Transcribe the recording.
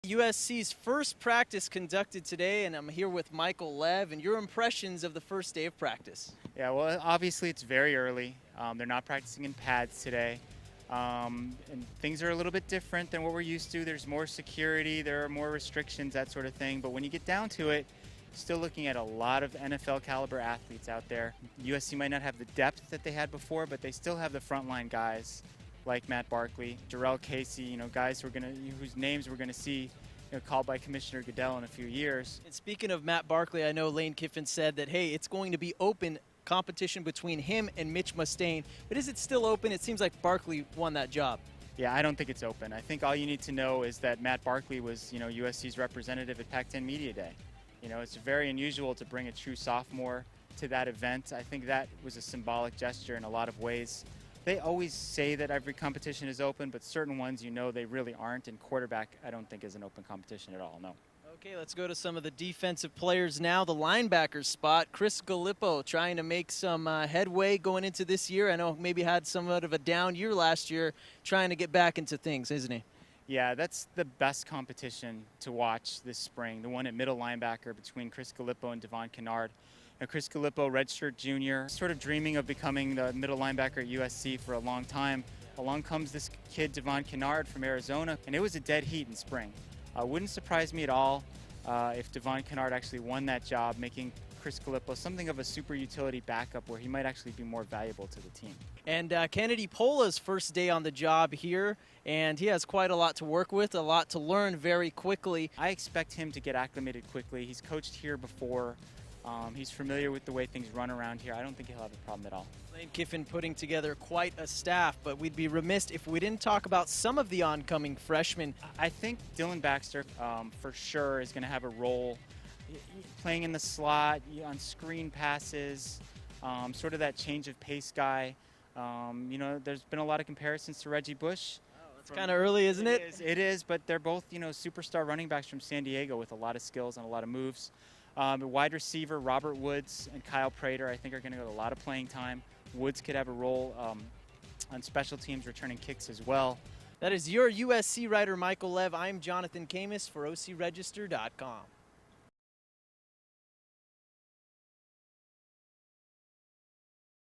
USC's first practice conducted today, and I'm here with Michael Lev, and your impressions of the first day of practice. Yeah, well, obviously it's very early. They're not practicing in pads today. And things are a little bit different than what we're used to. There's more security, there are more restrictions, that sort of thing. But when you get down to it, still looking at a lot of NFL caliber athletes out there. USC might not have the depth that they had before, but they still have the frontline guys like Matt Barkley, Jarrell Casey, guys whose names we're gonna see called by Commissioner Goodell in a few years. And speaking of Matt Barkley, I know Lane Kiffin said that, hey, it's going to be open competition between him and Mitch Mustain. But is it still open? It seems like Barkley won that job. Yeah, I don't think it's open. I think all you need to know is that Matt Barkley was, USC's representative at Pac-10 Media Day. It's very unusual to bring a true sophomore to that event. I think that was a symbolic gesture in a lot of ways. They always say that every competition is open, but certain ones, they really aren't. And quarterback, I don't think is an open competition at all, no. Okay, let's go to some of the defensive players now. The linebacker spot, Chris Galippo trying to make some headway going into this year. I know maybe had somewhat of a down year last year, trying to get back into things, isn't he? Yeah, that's the best competition to watch this spring, the one at middle linebacker between Chris Galippo and Devon Kennard. Chris Galippo, redshirt junior, sort of dreaming of becoming the middle linebacker at USC for a long time. Along comes this kid, Devon Kennard from Arizona, and it was a dead heat in spring. Wouldn't surprise me at all if Devon Kennard actually won that job, making Chris Galippo something of a super utility backup where he might actually be more valuable to the team. And Kennedy Polas' first day on the job here, and he has quite a lot to work with, a lot to learn very quickly. I expect him to get acclimated quickly. He's coached here before. He's familiar with the way things run around here. I don't think he'll have a problem at all. Lane Kiffin putting together quite a staff, but we'd be remiss if we didn't talk about some of the oncoming freshmen. I think Dylan Baxter for sure is going to have a role playing in the slot, on screen passes, sort of that change of pace guy. There's been a lot of comparisons to Reggie Bush. It's kind of early, isn't it? It is, but they're both, superstar running backs from San Diego with a lot of skills and a lot of moves. The wide receiver, Robert Woods and Kyle Prater, I think are going to get a lot of playing time. Woods could have a role on special teams, returning kicks as well. That is your USC writer, Michael Lev. I'm Jonathan Khamis for OCRegister.com.